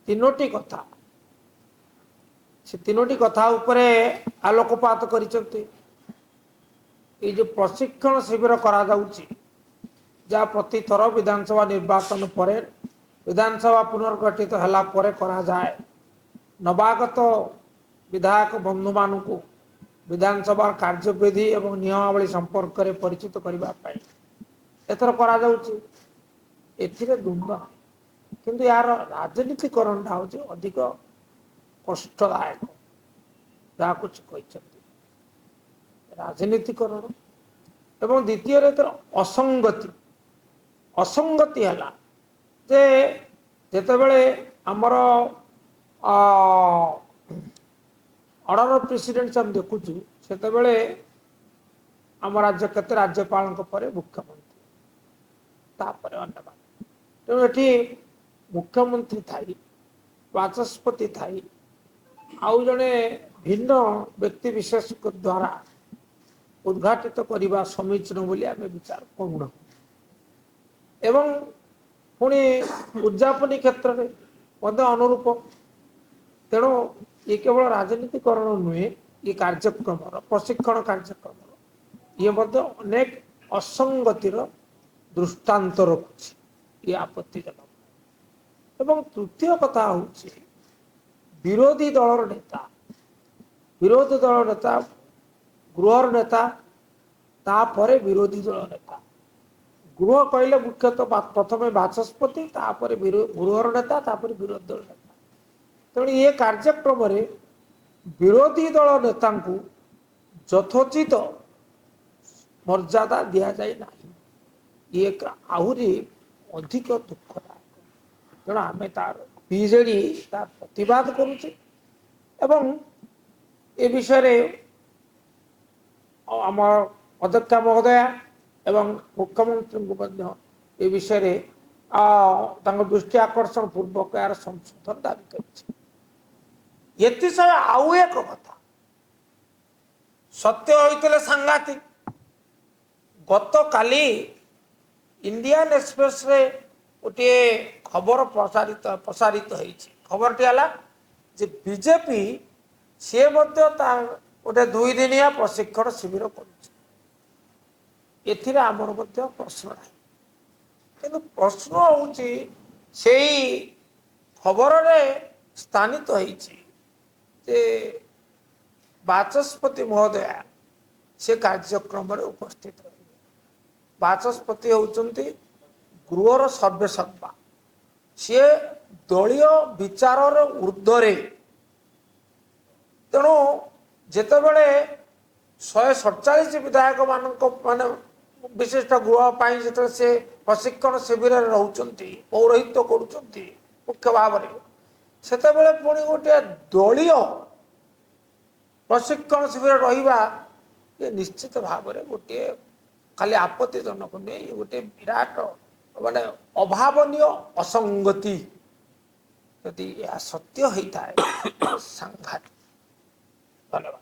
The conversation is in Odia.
ତିନୋଟି କଥା ସେ ତିନୋଟି କଥା ଉପରେ ଆଲୋକପାତ କରିଛନ୍ତି। এই যে প্রশিক্ষণ শিবির করা যাচ্ছে, যা প্রতি থর বিধানসভা নির্বাচন পরে বিধানসভা পুনর্গঠিত হেলা পরে করা যায়, নবাগত বিধায়ক বন্ধু মানকু বিধানসভার কার্যবিধি এবং নিয়মাবলী সম্পর্কে পরিচিত করা এথর করা যাচ্ছে। এথিরে দ্বন্দ্ব নাই, কিন্তু यार রাজনীতিকরণটা হচ্ছে অধিক কষ্টদায়ক। যা কিছু କହିଛନ୍ତି রাজনীতিকରଣ এবং দ্বিতীୟରେ ଏଥର ଅସଙ୍ଗତି ହେଲା ଯେ ଯେତେବେଳେ ଆମର ଅର୍ଡର ଅଫ ପ୍ରେସିଡେଣ୍ଟ ଆମେ ଦେଖୁଛୁ, ସେତେବେଳେ ଆମ ରାଜ୍ୟ କେତେ ରାଜ୍ୟପାଳଙ୍କ ପରେ ମୁଖ୍ୟମନ୍ତ୍ରୀ, ତାପରେ ଅନ୍ୟମାନେ। ତେଣୁ ଏଠି ମୁଖ୍ୟମନ୍ତ୍ରୀ ଥାଇ, ବାଚସ୍ପତି ଥାଇ, ଆଉ ଜଣେ ଭିନ୍ନ ବ୍ୟକ୍ତି ବିଶେଷଙ୍କ ଦ୍ୱାରା ଉଦ୍ଘାଟିତ କରିବା ସମୀଚୀନ ବୋଲି ଆମେ ବିଚାର କରୁନା। ଏବଂ ପୁଣି ଉଦ୍ଯାପନୀ କ୍ଷେତ୍ରରେ ମଧ୍ୟ ଅନୁରୂପ। ତେଣୁ ଇଏ କେବଳ ରାଜନୀତିକରଣ ନୁହେଁ, ଇଏ କାର୍ଯ୍ୟକ୍ରମର ପ୍ରଶିକ୍ଷଣ କାର୍ଯ୍ୟକ୍ରମର ଇଏ ମଧ୍ୟ ଅନେକ ଅସଙ୍ଗତିର ଦୃଷ୍ଟାନ୍ତ ରଖୁଛି। ଇଏ ଆପତ୍ତିଜନକ। ଏବଂ ତୃତୀୟ କଥା ହେଉଛି ବିରୋଧୀ ଦଳର ନେତା ଗୃହର ନେତା, ତାପରେ ବିରୋଧୀ ଦଳ ନେତା। ଗୃହ କହିଲେ ମୁଖ୍ୟତଃ ପ୍ରଥମେ ବାଚସ୍ପତି, ତାପରେ ଗୃହର ନେତା, ତାପରେ ବିରୋଧୀ ଦଳ ନେତା। ତେଣୁ ଏ କାର୍ଯ୍ୟକ୍ରମରେ ବିରୋଧୀ ଦଳ ନେତାଙ୍କୁ ଯଥୋଚିତ ମର୍ଯ୍ୟାଦା ଦିଆଯାଇ ନାହିଁ। ଇଏ ଆହୁରି ଅଧିକ ଦୁଃଖଦାୟକ। ତେଣୁ ଆମେ ତାର ବିଜେଡି ତାର ପ୍ରତିବାଦ କରୁଛେ ଏବଂ ଏ ବିଷୟରେ ଆମର ଅଧ୍ୟକ୍ଷା ମହୋଦୟା ଏବଂ ମୁଖ୍ୟମନ୍ତ୍ରୀଙ୍କୁ ମଧ୍ୟ ଏ ବିଷୟରେ ତାଙ୍କ ଦୃଷ୍ଟି ଆକର୍ଷଣ ପୂର୍ବକ ଏହାର ସଂଶୋଧନ ଦାବି କରିଛି। ଏଥିସହ ଆଉ ଏକ କଥା ସତ୍ୟ ହୋଇଥିଲେ ସାଂଘାତିକ। ଗତକାଲି ଇଣ୍ଡିଆନ ଏକ୍ସପ୍ରେସରେ ଗୋଟିଏ ଖବର ପ୍ରସାରିତ ହେଇଛି। ଖବରଟି ହେଲା ଯେ ବିଜେପି ସିଏ ମଧ୍ୟ ତା ଗୋଟେ 2 ଦିନିଆ ପ୍ରଶିକ୍ଷଣ ଶିବିର କରୁଛି। ଏଥିରେ ଆମର ମଧ୍ୟ ପ୍ରଶ୍ନ ନାହିଁ, କିନ୍ତୁ ପ୍ରଶ୍ନ ହେଉଛି ସେଇ ଖବରରେ ସ୍ଥାନିତ ହେଇଛି ଯେ ବାଚସ୍ପତି ମହୋଦୟା ସେ କାର୍ଯ୍ୟକ୍ରମରେ ଉପସ୍ଥିତ ରହିବେ। ବାଚସ୍ପତି ହେଉଛନ୍ତି ଗୃହର ସର୍ବେସର୍ବା। ସିଏ ଦଳୀୟ ବିଚାରର ଊର୍ଦ୍ଧ୍ୱରେ। ତେଣୁ ଯେତେବେଳେ 147 ବିଧାୟକ ମାନଙ୍କ ମାନେ ବିଶିଷ୍ଟ ଗୃହ ପାଇଁ ଯେତେବେଳେ ସେ ପ୍ରଶିକ୍ଷଣ ଶିବିରରେ ରହୁଛନ୍ତି, ପୌରୋହିତ୍ୟ କରୁଛନ୍ତି ମୁଖ୍ୟ ଭାବରେ, ସେତେବେଳେ ପୁଣି ଗୋଟିଏ ଦଳୀୟ ପ୍ରଶିକ୍ଷଣ ଶିବିର ରହିବା ନିଶ୍ଚିତ ଭାବରେ ଗୋଟିଏ ଖାଲି ଆପତ୍ତିଜନକ ନୁହେଁ, ଗୋଟିଏ ବିରାଟ ମାନେ ଅଭାବନୀୟ ଅସଙ୍ଗତି। ଯଦି ଏହା ସତ୍ୟ ହେଇଥାଏ ସାଂଘାତିକ। ଧନ୍ୟବାଦ।